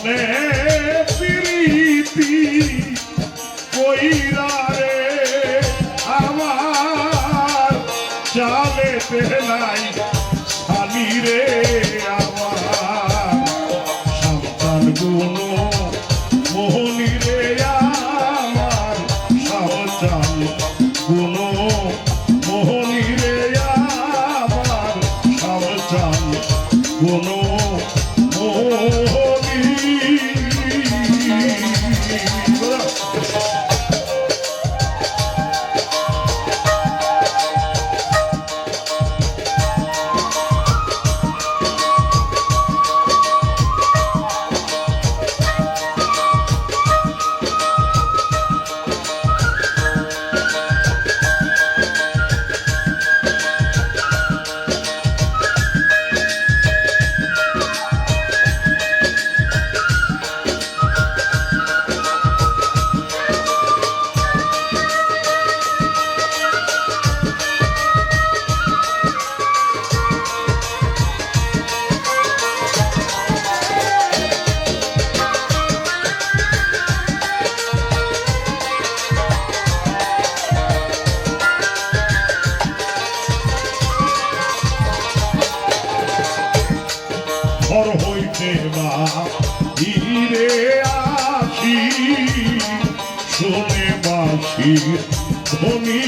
মনে প্রীতি কইরা রে আমার চালেতে নাই শালি রে আমার সন্তান গুণ মোহনী রে আমার সন্তান গুণ মোহনী রে আমার সন্তান গুণ ঘর হইতে বাহিরে আসি শুনে বাঁশির ধ্বনি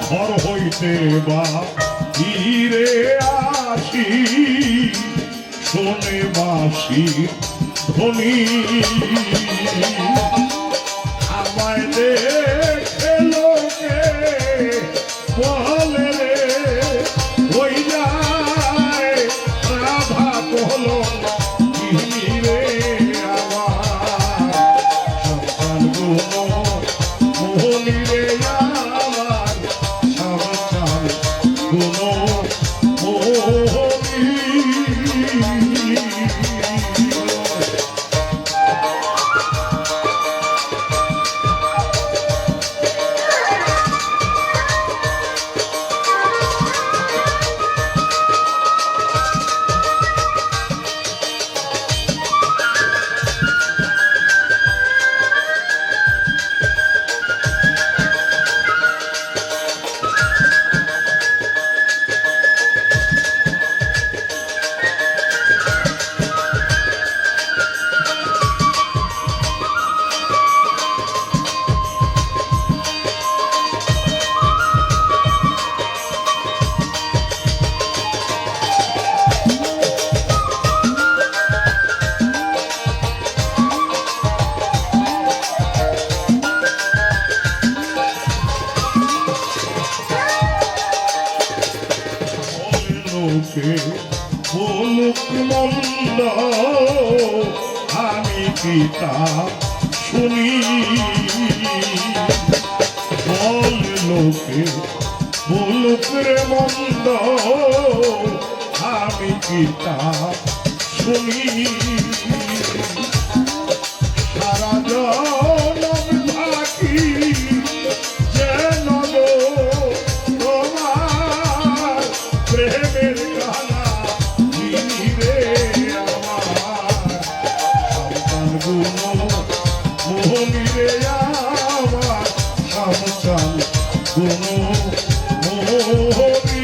ঘর হইতে বাহিরে আসি শোনে বাঁশির ধ্বনি আমায় দেখে লোকে বলে রে ওই যায় রাধা বল রে আমার সন্তান গুণ মোহনী রে আমার সন্তান গুণ মোহনী বলুক মন্দ আমি পিতা শুনি বল লোকে বলুক রে মন্দ আমি পিতা শুনি সারা জনম থাকি যেন তোমার প্রেমের গানা রে আমার সন্তান গুণ মোহনী রে আমার সন্তান গুণ মোহনী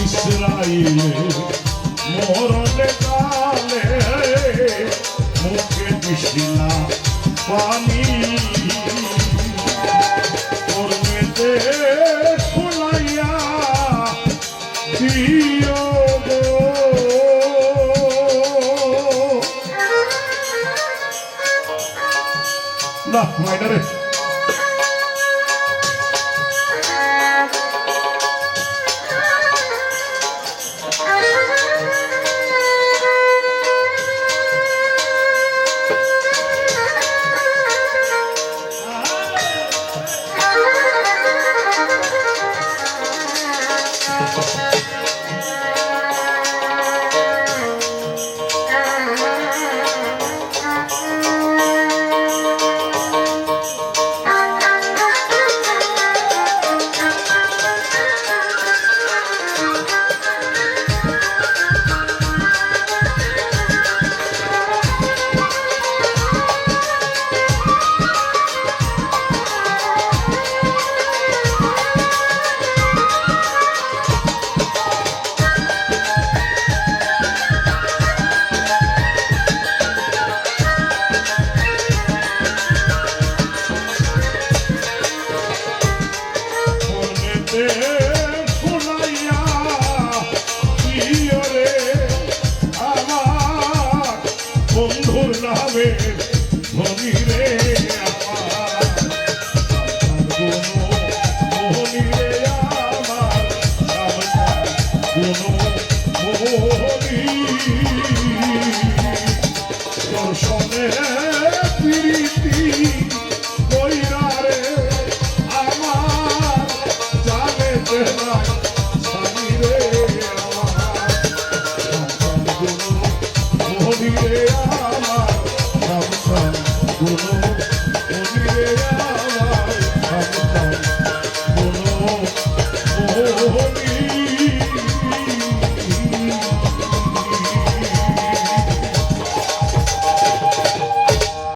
ইসরাইলে মরণে কালে মুখে দিছিলা পানি কর্মেতে খুলাইয়া দিও গো না মাইনারে শুনাইয়া রে আমার বন্ধুর নামে ধনী রে মোহনী রে আমার মোহনী দর্শনে প্রীতি কইরা রে আমার জানে তেরাই স্বামী রে আমার মোহনী রে আমার মোহনী রে আমার